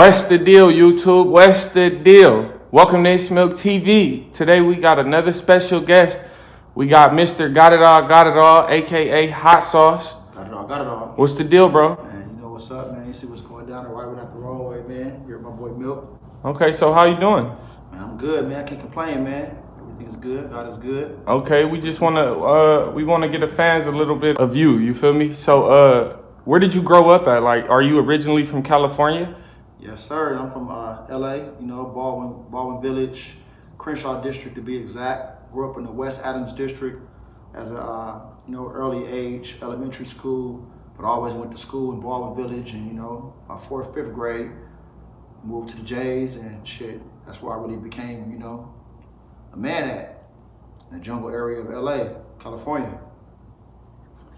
What's the deal, YouTube? What's the deal? Welcome to It's Milk TV. Today we got another special guest. We got Mr. Got It All, aka Hot Sauce. Got it all. What's the deal, bro? Man, you know what's up, man. You see what's going down the right one out the wrong way, man. You're my boy Milk. Okay, so how you doing? Man, I'm good, man. I can't complain, man. Everything is good. God is good. Okay, we just wanna get the fans a little bit of you feel me? So where did you grow up at? Like, are you originally from California? Yes, sir. I'm from LA, you know, Baldwin Village, Crenshaw District to be exact. Grew up in the West Adams District as a early age, elementary school, but always went to school in Baldwin Village, and my 4th, 5th grade, moved to the J's and shit. That's where I really became, a man at, in the jungle area of LA, California.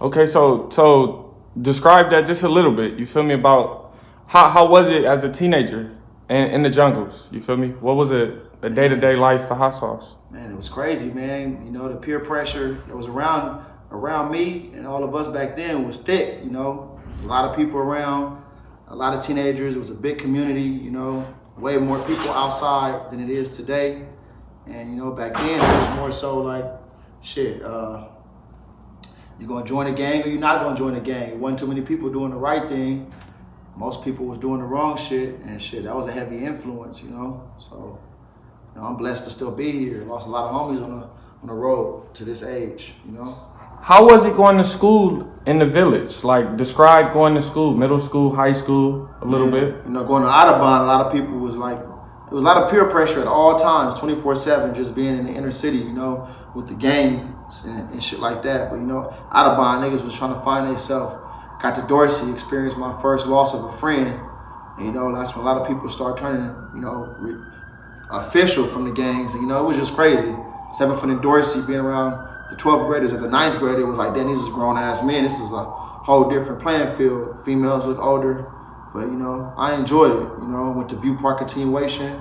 Okay, so describe that just a little bit. You feel me about how was it as a teenager in the jungles? You feel me? What was a day-to-day life for Hot Sauce? Man, it was crazy, man. The peer pressure that was around me and all of us back then was thick. There was a lot of people around, a lot of teenagers. It was a big community. Way more people outside than it is today. And back then it was more so like, shit. You gonna join a gang or you're not gonna join a gang? It wasn't too many people doing the right thing. Most people was doing the wrong shit, and shit, that was a heavy influence, So, I'm blessed to still be here. Lost a lot of homies on the road to this age, How was it going to school in the village? Like, describe going to school, middle school, high school, a little bit. Going to Audubon, a lot of people was like, it was a lot of peer pressure at all times, 24/7, just being in the inner city, with the gangs and shit like that. But, Audubon, niggas was trying to find themselves. Got to Dorsey, experienced my first loss of a friend. And, that's when a lot of people start turning, official from the gangs. And, it was just crazy. Stepping from the Dorsey, being around the 12th graders as a 9th grader, it was like, damn, these is grown-ass men. This is a whole different playing field. Females look older. But, I enjoyed it. Went to View Park continuation.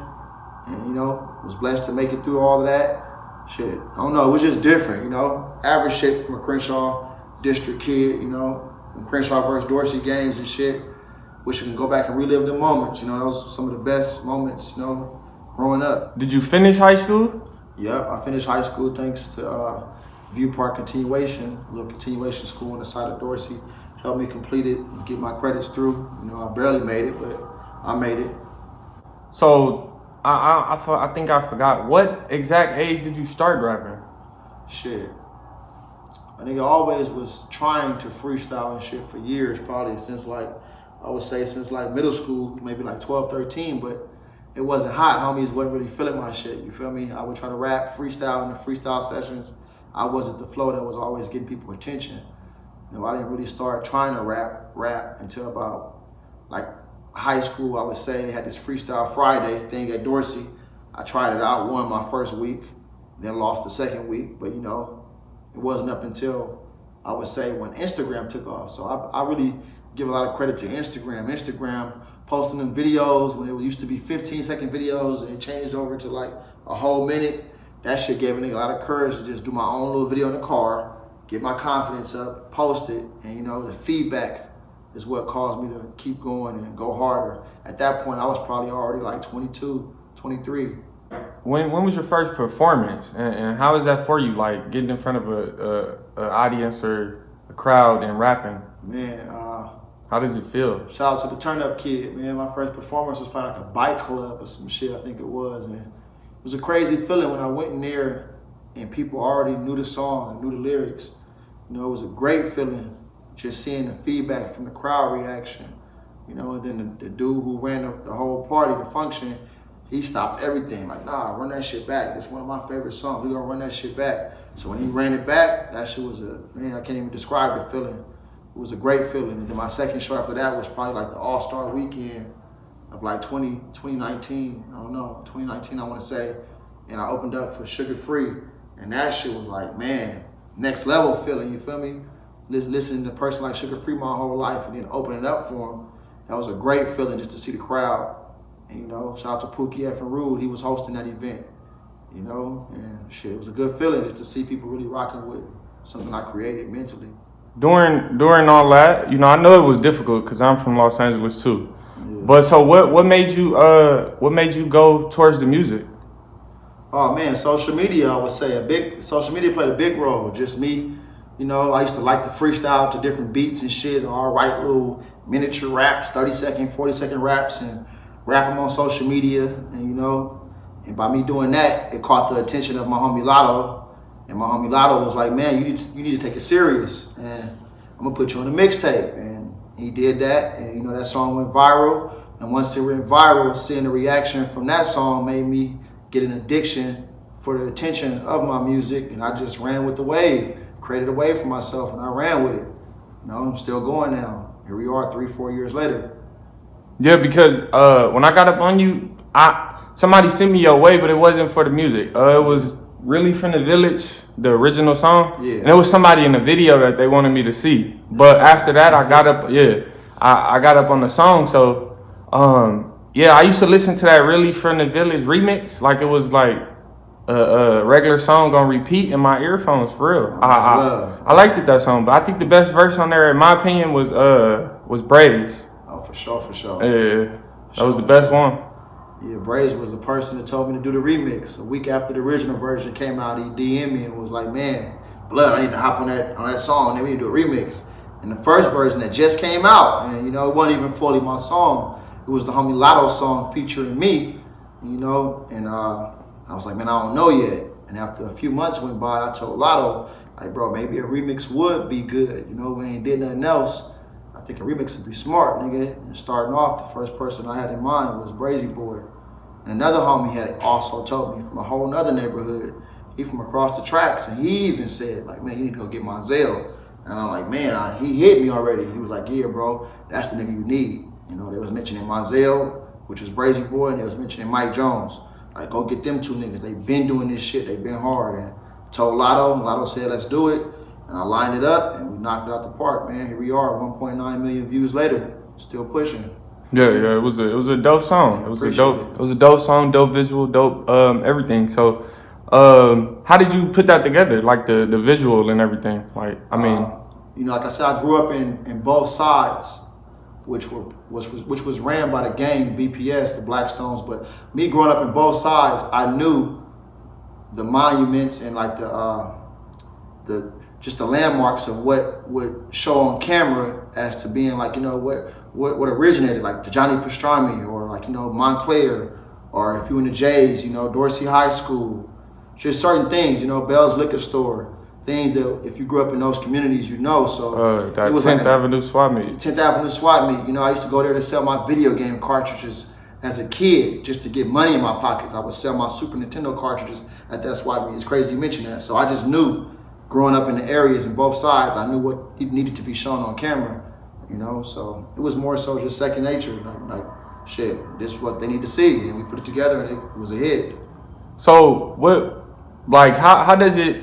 And, was blessed to make it through all of that. Shit, I don't know. It was just different, Average shit from a Crenshaw district kid, and Crenshaw versus Dorsey games and shit. Wish you can go back and relive the moments. Those were some of the best moments, growing up. Did you finish high school? Yep, I finished high school thanks to View Park continuation, a little continuation school on the side of Dorsey. Helped me complete it and get my credits through. I barely made it, but I made it. So I think I forgot. What exact age did you start rapping? Shit. I think I always was trying to freestyle and shit for years, probably since since middle school, maybe like 12, 13, but it wasn't hot. Homies wasn't really feeling my shit, you feel me? I would try to rap, freestyle in the freestyle sessions. I wasn't the flow that was always getting people attention. I didn't really start trying to rap until about like high school. I would say they had this Freestyle Friday thing at Dorsey. I tried it out, won my first week, then lost the second week, but it wasn't up until, I would say, when Instagram took off. So I really give a lot of credit to Instagram. Instagram posting them videos when it used to be 15-second videos and it changed over to like a whole minute. That shit gave a nigga a lot of courage to just do my own little video in the car, get my confidence up, post it, and the feedback is what caused me to keep going and go harder. At that point, I was probably already like 22, 23. When was your first performance, and how is that for you? Like getting in front of a audience or a crowd and rapping. Man, how does it feel? Shout out to the Turn Up Kid, man. My first performance was probably like a bike club or some shit. I think it was, and it was a crazy feeling when I went in there and people already knew the song and knew the lyrics. It was a great feeling just seeing the feedback from the crowd reaction. And then the dude who ran the whole party, the function. He stopped everything, like, nah, run that shit back. It's one of my favorite songs. We gonna run that shit back. So when he ran it back, that shit was man, I can't even describe the feeling. It was a great feeling. And then my second show after that was probably like the All-Star weekend of like 2019, I don't know, 2019 I wanna say. And I opened up for Sugar Free. And that shit was like, man, next level feeling, you feel me? Listening to a person like Sugar Free my whole life and then opening up for him, that was a great feeling just to see the crowd. And, shout out to Pookie F. and Rude, he was hosting that event, and shit, it was a good feeling just to see people really rocking with something I created mentally. During all that, I know it was difficult because I'm from Los Angeles too. Yeah. But so what made you go towards the music? Oh man, social media, I would say social media played a big role. Just me, I used to like to freestyle to different beats and shit, or write little miniature raps, 30-second, 40-second raps, and rap them on social media. And by me doing that, it caught the attention of my homie Lotto. And my homie Lotto was like, man, you need to take it serious, and I'm gonna put you on a mixtape. And he did that, and that song went viral. And once it went viral, seeing the reaction from that song made me get an addiction for the attention of my music, and I just ran with the wave, created a wave for myself, and I ran with it. I'm still going now. Here we are 3-4 years later. Yeah, because when I got up on you, somebody sent me your way, but it wasn't for the music. It was Really From the Village, the original song. Yeah. And it was somebody in the video that they wanted me to see. But after that, I got up, I got up on the song. So, I used to listen to that Really From the Village remix like it was like a regular song on repeat in my earphones, for real. I liked that song, but I think the best verse on there, in my opinion, was Braves. Oh, for sure. Yeah, that was the best one. Yeah, Braves was the person that told me to do the remix. A week after the original version came out, he DM'd me and was like, man, Blood, I need to hop on that song, and then we need to do a remix. And the first version that just came out, and it wasn't even fully my song. It was the homie Lotto song featuring me, and I was like, man, I don't know yet. And after a few months went by, I told Lotto, like, bro, maybe a remix would be good. We ain't did nothing else. I think a remix would be smart, nigga. And starting off, the first person I had in mind was Brazy Boy. And another homie had also told me from a whole nother neighborhood. He from across the tracks, and he even said, like, man, you need to go get Monzel. And I'm like, man, he hit me already. He was like, yeah, bro, that's the nigga you need. They was mentioning Monzel, which was Brazy Boy, and they was mentioning Mike Jones. Like, go get them two niggas. They been doing this shit. They been hard. And told Lotto said, let's do it. And I lined it up, and we knocked it out the park, man. Here we are, 1.9 million views later, still pushing. Yeah, it was a dope song. It was a dope song, dope visual, dope everything. So, how did you put that together? Like the visual and everything. Like, I mean, like I said, I grew up in both sides, which was ran by the gang BPS, the Blackstones. But me growing up in both sides, I knew the monuments and like the landmarks of what would show on camera as to being like, what originated, like the Johnny Pastrami, or like, Montclair, or if you in the J's, Dorsey High School, just certain things, Bell's Liquor Store, things that if you grew up in those communities, So that it was 10th like Avenue swap meet. 10th Avenue swap meet. I used to go there to sell my video game cartridges as a kid just to get money in my pockets. I would sell my Super Nintendo cartridges at that swap meet. It's crazy you mentioned that. So I just knew, growing up in the areas in both sides, I knew what needed to be shown on camera, So it was more so just second nature. Like shit, this is what they need to see, and we put it together, and it was a hit. So how does it,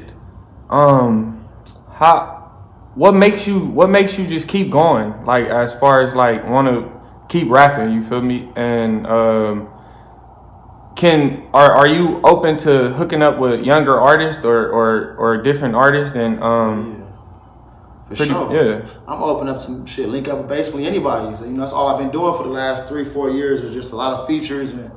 what makes you just keep going? Like, as far as like want to keep rapping, you feel me? And are you open to hooking up with younger artists or different artists? And For sure. Yeah, I'm open up to shit, link up with basically anybody. So, that's all I've been doing for the last 3-4 years, is just a lot of features and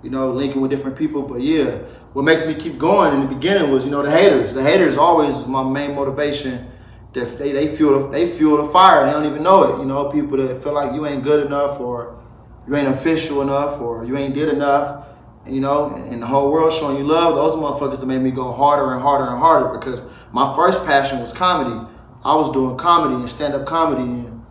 linking with different people. But yeah, what makes me keep going in the beginning was the haters. The haters always was my main motivation. They fuel the fire. They don't even know it. People that feel like you ain't good enough, or you ain't official enough, or you ain't did enough. And the whole world showing you love. Those motherfuckers that made me go harder and harder and harder, because my first passion was comedy. I was doing comedy and stand-up comedy, and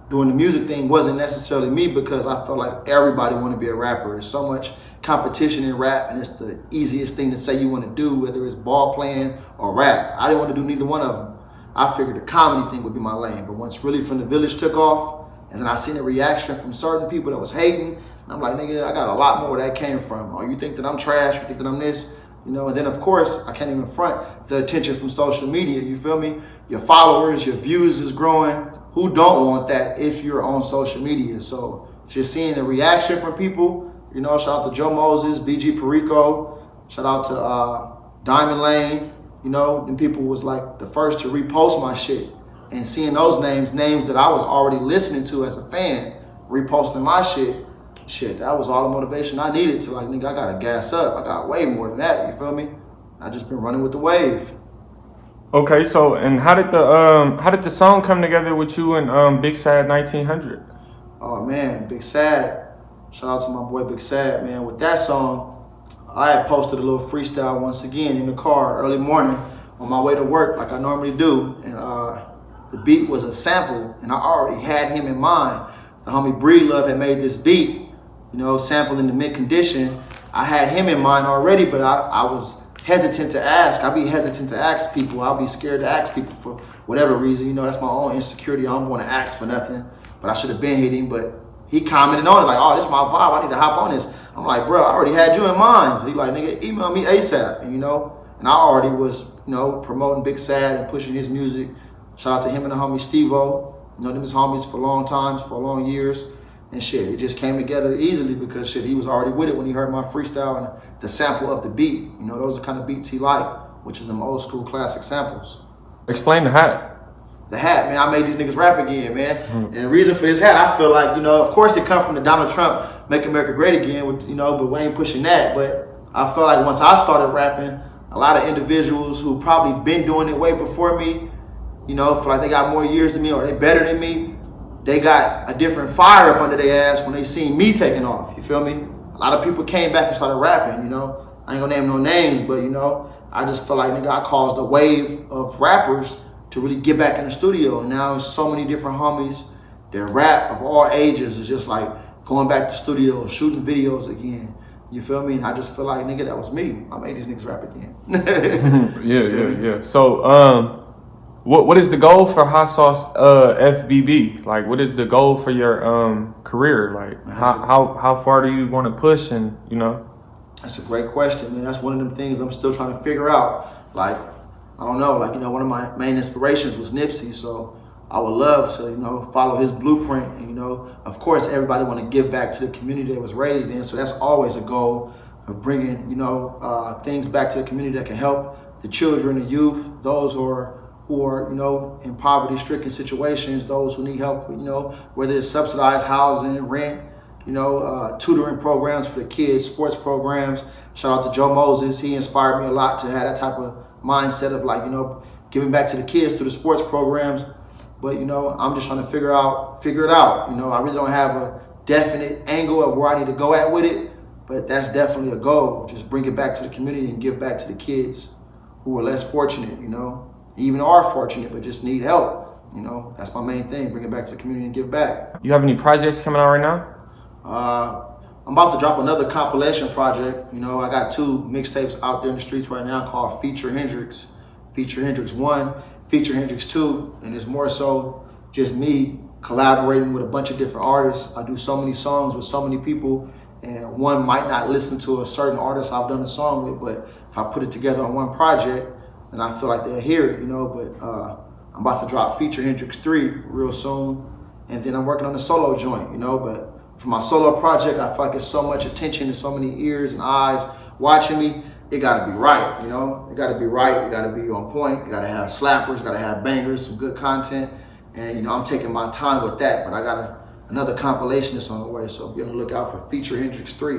doing the music thing wasn't necessarily me, because I felt like everybody wanted to be a rapper. There's so much competition in rap, and it's the easiest thing to say you want to do, whether it's ball playing or rap. I didn't want to do neither one of them. I figured the comedy thing would be my lane. But once Really From the Village took off, and then I seen a reaction from certain people that was hating, and I'm like, nigga, I got a lot more where that came from. Oh, you think that I'm trash? You think that I'm this? And then of course, I can't even front the attention from social media, you feel me? Your followers, your views is growing. Who don't want that if you're on social media? So just seeing the reaction from people, shout out to Joe Moses, BG Perico, shout out to Diamond Lane, and people was like the first to repost my shit. And seeing those names that I was already listening to as a fan, reposting my shit, shit, that was all the motivation I needed to like, nigga, I gotta gas up. I got way more than that, you feel me? I just been running with the wave. Okay, so and how did the song come together with you and Big Sad 1900? Oh man, Big Sad. Shout out to my boy Big Sad, man. With that song, I had posted a little freestyle once again in the car early morning on my way to work like I normally do. And the beat was a sample and I already had him in mind. The homie Breed Love had made this beat, you know, sample in the mint condition. I had him in mind already, but I was hesitant to ask. I'll be hesitant to ask people. I'll be scared to ask people for whatever reason. You know, that's my own insecurity. I don't want to ask for nothing. But I should have been hitting. But he commented on it like, oh, this is my vibe. I need to hop on this. I'm like, bro, I already had you in mind. So he like, nigga, email me ASAP. And, you know, and I already was, you know, promoting Big Sad and pushing his music. Shout out to him and the homie Steve-O. You know, them as homies for long times, for long years. And shit, it just came together easily because shit, he was already with it when he heard my freestyle and the sample of the beat. You know, those are the kind of beats he liked, which is them old school classic samples. Explain the hat. The hat, man, I made these niggas rap again, man. And the reason for this hat, I feel like, you know, of course it come from the Donald Trump Make America Great Again, with, you know, but we ain't pushing that. But I feel like once I started rapping, a lot of individuals who probably been doing it way before me, you know, feel like they got more years than me or they better than me. They got a different fire up under their ass when they seen me taking off, you feel me? A lot of people came back and started rapping, you know? I ain't gonna name no names, but you know, I just feel like, nigga, I caused a wave of rappers to really get back in the studio. And now there's so many different homies that rap of all ages is just like going back to studio, shooting videos again. You feel me? And I just feel like, nigga, that was me. I made these niggas rap again. Yeah. So, what is the goal for HotSauce FBB? Like, what is the goal for your career? Like, Man, how far do you want to push? And you know, that's a great question, man. That's one of them things I'm still trying to figure out. Like, I don't know. Like, you know, one of my main inspirations was Nipsey, so I would love to, you know, follow his blueprint. And, you know, of course, everybody want to give back to the community they was raised in. So that's always a goal of bringing, you know, things back to the community that can help the children, the youth, those who are, you know, in poverty-stricken situations, those who need help, you know, whether it's subsidized housing, rent, you know, tutoring programs for the kids, sports programs. Shout out to Joe Moses. He inspired me a lot to have that type of mindset of like, you know, giving back to the kids through the sports programs. But, you know, I'm just trying to figure it out. You know, I really don't have a definite angle of where I need to go at with it, but that's definitely a goal. Just bring it back to the community and give back to the kids who are less fortunate, you know. Even are fortunate, but just need help. You know, that's my main thing. Bring it back to the community and give back. You have any projects coming out right now? I'm about to drop another compilation project. You know, I got 2 mixtapes out there in the streets right now called Feature Hendrix 1, Feature Hendrix 2, and it's more so just me collaborating with a bunch of different artists. I do so many songs with so many people, and one might not listen to a certain artist I've done a song with, but if I put it together on one project, and I feel like they'll hear it, you know. But I'm about to drop Feature Hendrix 3 real soon, and then I'm working on a solo joint, you know. But for my solo project, I feel like it's so much attention and so many ears and eyes watching me. It gotta be right, you know. It gotta be right. It gotta be on point. It gotta have slappers. Gotta have bangers, some good content, and you know, I'm taking my time with that. But I got another compilation that's on the way, so be on the lookout for Feature Hendrix 3.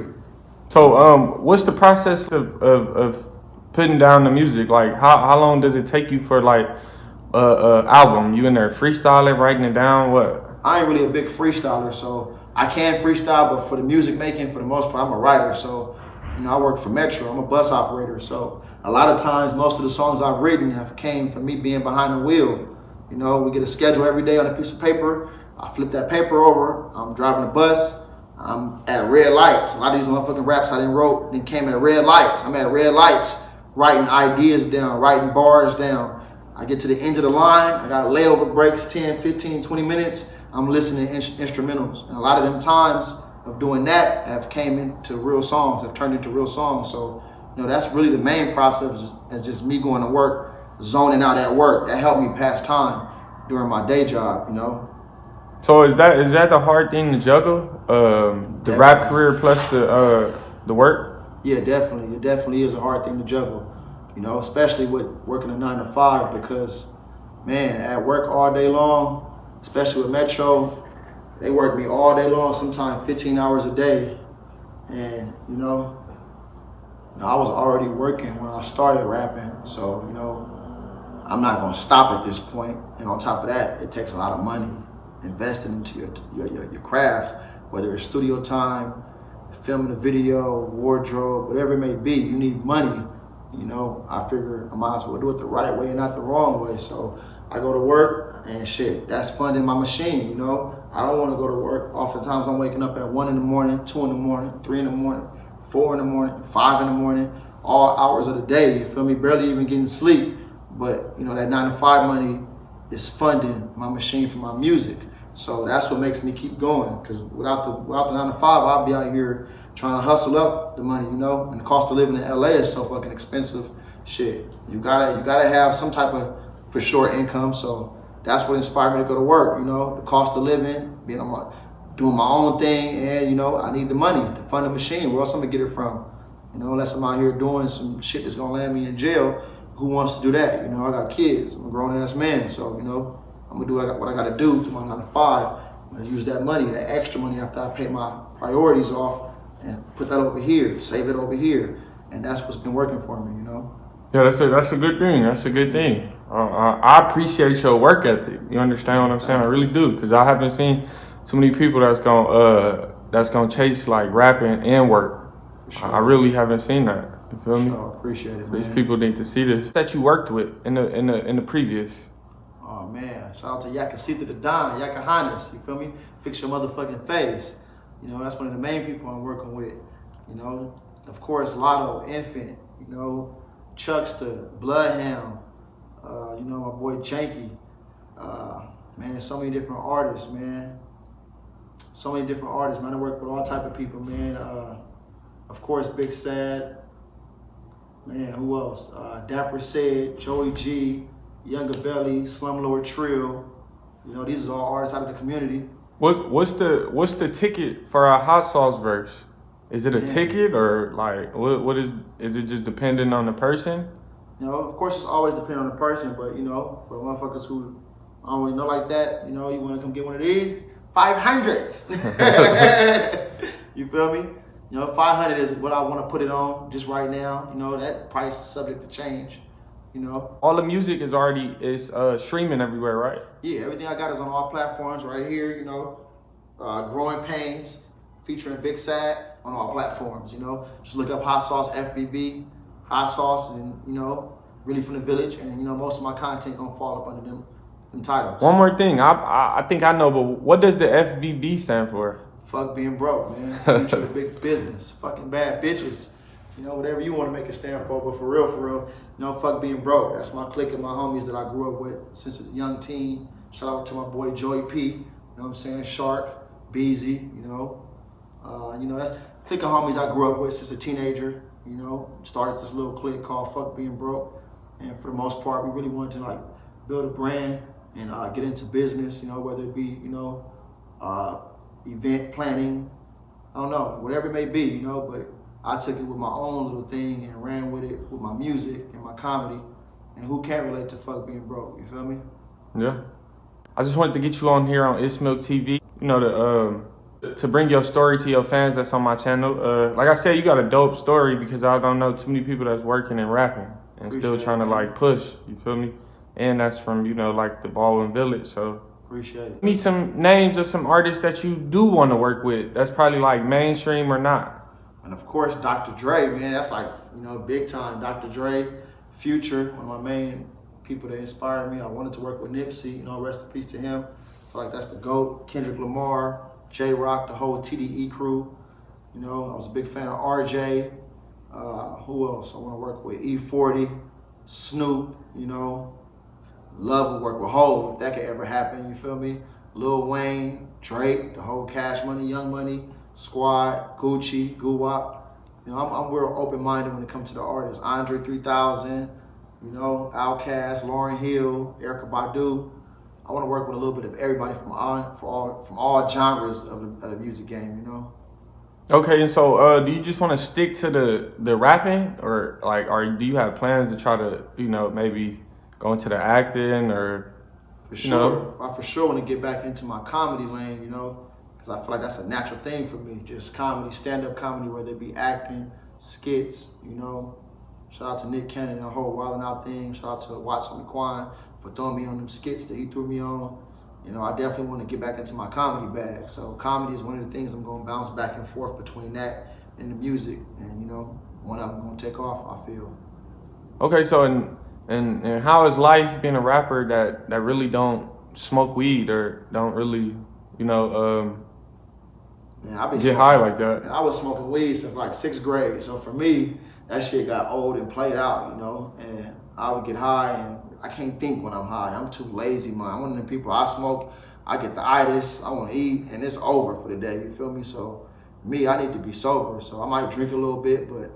So, what's the process of putting down the music? Like, how long does it take you for like album? You in there freestyling, writing it down? What? I ain't really a big freestyler, so I can freestyle, but for the music making, for the most part, I'm a writer. So, you know, I work for Metro. I'm a bus operator. So a lot of times, most of the songs I've written have came from me being behind the wheel. You know, we get a schedule every day on a piece of paper. I flip that paper over. I'm driving a bus. I'm at red lights. A lot of these motherfucking raps I didn't wrote then came at red lights. I'm at red lights, writing ideas down, writing bars down. I get to the end of the line. I got layover breaks, 10, 15, 20 minutes. I'm listening to instrumentals. And a lot of them times of doing that have came into real songs, have turned into real songs. So, you know, that's really the main process, is just me going to work, zoning out at work. That helped me pass time during my day job, you know. So is that the hard thing to juggle? The rap career plus the work? Yeah, definitely. It definitely is a hard thing to juggle, you know, especially with working a 9 to 5, because, man, at work all day long, especially with Metro, They work me all day long, sometimes 15 hours a day. And, I was already working when I started rapping. So, I'm not gonna stop at this point. And on top of that, it takes a lot of money invested into your craft, whether it's studio time, filming a video, wardrobe, whatever it may be. You need money. I figure I might as well do it the right way and not the wrong way. So I go to work and shit, that's funding my machine, I don't want to go to work. Oftentimes I'm waking up at 1 in the morning, 2 in the morning, 3 in the morning, 4 in the morning, 5 in the morning, all hours of the day, you feel me? Barely even getting sleep. But, that 9 to 5 money is funding my machine for my music. So that's what makes me keep going. Because without the 9 to 5, I'll be out here trying to hustle up the money, And the cost of living in LA is so fucking expensive. Shit, you gotta have some type of for sure income. So that's what inspired me to go to work. The cost of living, doing my own thing, and I need the money to fund the machine. Where else I'm gonna get it from? Unless I'm out here doing some shit that's gonna land me in jail. Who wants to do that? I got kids. I'm a grown ass man, so I'm gonna do what I gotta do to my 9 to 5. I'm gonna use that money, that extra money, after I pay my priorities off, and put that over here, save it over here, and that's what's been working for me. Yeah, that's a good thing. That's a good thing. I appreciate your work ethic. You understand what I'm saying? I really do, because I haven't seen too many people that's gonna chase like rapping and work. Sure. I really haven't seen that. You feel me? Sure, appreciate it, man. These people need to see this. That you worked with in the previous. Oh man, shout out to Yakasita the Don, Yakahanis. You feel me? Fix your motherfucking face. That's one of the main people I'm working with. Of course, Lotto, Infant. Chuckster, Bloodhound. My boy Janky. Man, so many different artists, man. So many different artists, man. I work with all type of people, man. Of course, Big Sad. Man, who else? Dapper Said, Joey G, Younger Belly, Slumlord Trill. These are all artists out of the community. What's the ticket for a HotSauce verse? Is it a ticket, or like what is it just dependent on the person? Of course it's always dependent on the person, but for motherfuckers who I don't really know like that, you wanna come get one of these, 500. You feel me? 500 is what I want to put it on just right now. That price is subject to change. All the music is streaming everywhere, right? Yeah, everything I got is on all platforms right here. Growing Pains featuring Big Sad on all platforms. Just look up HotSauce FBB, HotSauce, and Really From the Village, and most of my content gonna fall up under them titles. One more thing, I think I know, but what does the FBB stand for? Fuck being broke, man. Future of big business. Fucking bad bitches. Whatever you want to make it stand for, but for real, fuck being broke. That's my clique of my homies that I grew up with since a young teen. Shout out to my boy Joey P. You know what I'm saying? Shark, Beezy, that's clique of homies I grew up with since a teenager. Started this little clique called Fuck Being Broke. And for the most part, we really wanted to build a brand and get into business, whether it be, event planning, I don't know, whatever it may be, but I took it with my own little thing and ran with it with my music and my comedy. And who can't relate to fuck being broke, you feel me? Yeah. I just wanted to get you on here on It's Milk TV, to bring your story to your fans that's on my channel. Like I said, you got a dope story, because I don't know too many people that's working and rapping and still trying to push, you feel me? And that's from, the Baldwin village, so. Appreciate it. Give me some names of some artists that you do want to work with. That's probably mainstream or not. And of course, Dr. Dre, man, that's big time. Dr. Dre, Future, one of my main people that inspired me. I wanted to work with Nipsey, rest in peace to him. I feel like that's the GOAT. Kendrick Lamar, J-Rock, the whole TDE crew. I was a big fan of RJ. Who else? I want to work with E40, Snoop, Love will work with Hov if that could ever happen, you feel me? Lil Wayne, Drake, the whole Cash Money, Young Money, Squad, Gucci, Guwap. I'm real open-minded when it comes to the artists. Andre 3000, Outkast, Lauryn Hill, Erykah Badu. I want to work with a little bit of everybody from all genres of the music game, Okay, and so do you just want to stick to the rapping, or do you have plans to try to maybe go into the acting, or for sure? I for sure want to get back into my comedy lane, because I feel like that's a natural thing for me. Just comedy, stand-up comedy, whether it be acting, skits, you know. Shout out to Nick Cannon and the whole Wildin' Out thing. Shout out to Watson McQuine for throwing me on them skits that he threw me on. You know, I definitely want to get back into my comedy bag. So comedy is one of the things I'm going to bounce back and forth between that and the music. And, you know, one of them going to take off, I feel. Okay, so and how is life being a rapper that really don't smoke weed or don't really, you know, Man, I've been get high like that? And I was smoking weed since like 6th grade. So for me, that shit got old and played out, you know. And I would get high and I can't think when I'm high. I'm too lazy, man. I'm one of them people, I smoke, I get the itis, I want to eat, and it's over for the day, you feel me? So me, I need to be sober. So I might drink a little bit, but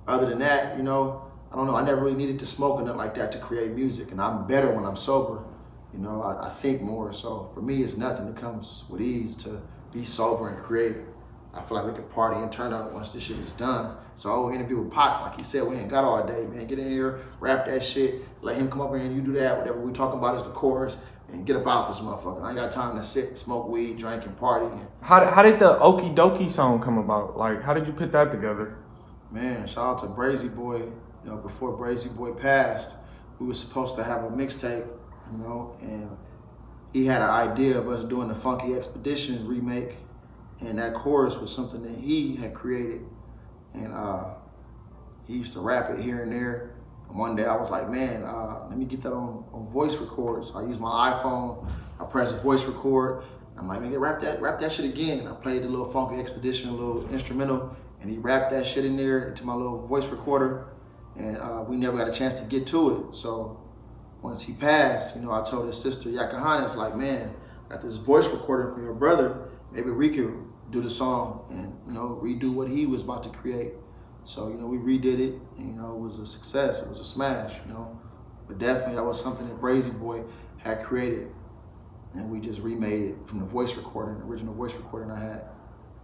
other than that, you know, I don't know. I never really needed to smoke or nothing like that to create music. And I'm better when I'm sober. You know, I think more. So for me, it's nothing. It comes with ease to be sober and creative. I feel like we can party and turn up once this shit is done. So I will interview with Pac, like he said, we ain't got all day, man. Get in here, rap that shit, let him come over here and you do that. Whatever we talking about is the chorus, and get about this motherfucker. I ain't got time to sit, smoke weed, drink, and party. How did the Okie Dokie song come about? Like, how did you put that together? Man, shout out to Brazy Boy. You know, before Brazy Boy passed, we were supposed to have a mixtape, you know, and he had an idea of us doing the Funky Expedition remake, and that chorus was something that he had created, and he used to rap it here and there. And one day I was like, man, let me get that on voice record. So I used my iPhone, I pressed voice record. I'm like, man, rap that shit again. I played the little Funky Expedition, a little instrumental, and he rapped that shit in there into my little voice recorder. And we never got a chance to get to it. So once he passed, you know, I told his sister, Yakahanis, like, man, got this voice recording from your brother. Maybe we could do the song and, you know, redo what he was about to create. So, you know, we redid it, and, you know, it was a success. It was a smash, you know. But definitely that was something that Brazy Boy had created, and we just remade it from the voice recording, the original voice recording I had.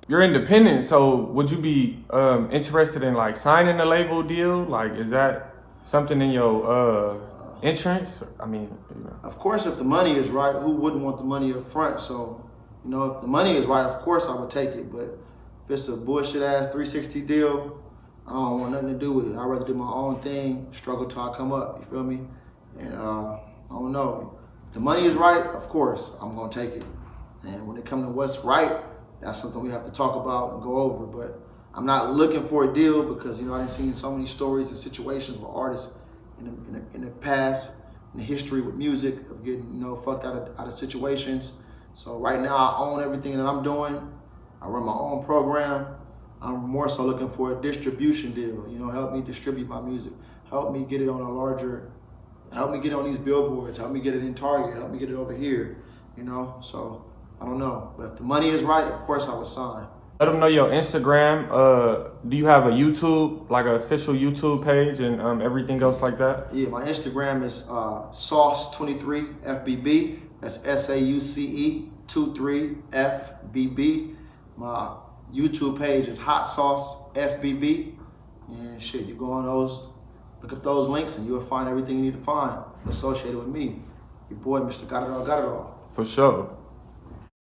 You're independent, so would you be interested in like signing a label deal? Like, is that something in your entrance? I mean, you know. Of course, if the money is right, who wouldn't want the money up front? So, you know, if the money is right, of course I would take it. But if it's a bullshit ass 360 deal, I don't want nothing to do with it. I'd rather do my own thing, struggle till I come up. You feel me? And I don't know. If the money is right, of course I'm gonna take it. And when it comes to what's right, that's something we have to talk about and go over. But I'm not looking for a deal because, you know, I've seen so many stories and situations with artists in the past, in the history with music, of getting, you know, fucked out of situations. So right now I own everything that I'm doing. I run my own program. I'm more so looking for a distribution deal. You know, help me distribute my music. Help me get it on a larger, help me get it on these billboards. Help me get it in Target. Help me get it over here, you know, so. I don't know, but if the money is right, of course I would sign. Let them know your Instagram. Do you have a YouTube, like an official YouTube page and everything else like that? Yeah, my Instagram is Sauce23FBB. That's SAUCE 23FBB. My YouTube page is HotSauce FBB. And shit, you go on those, look up those links, and you'll find everything you need to find associated with me. Your boy, Mr. Got It All, Got It All. For sure.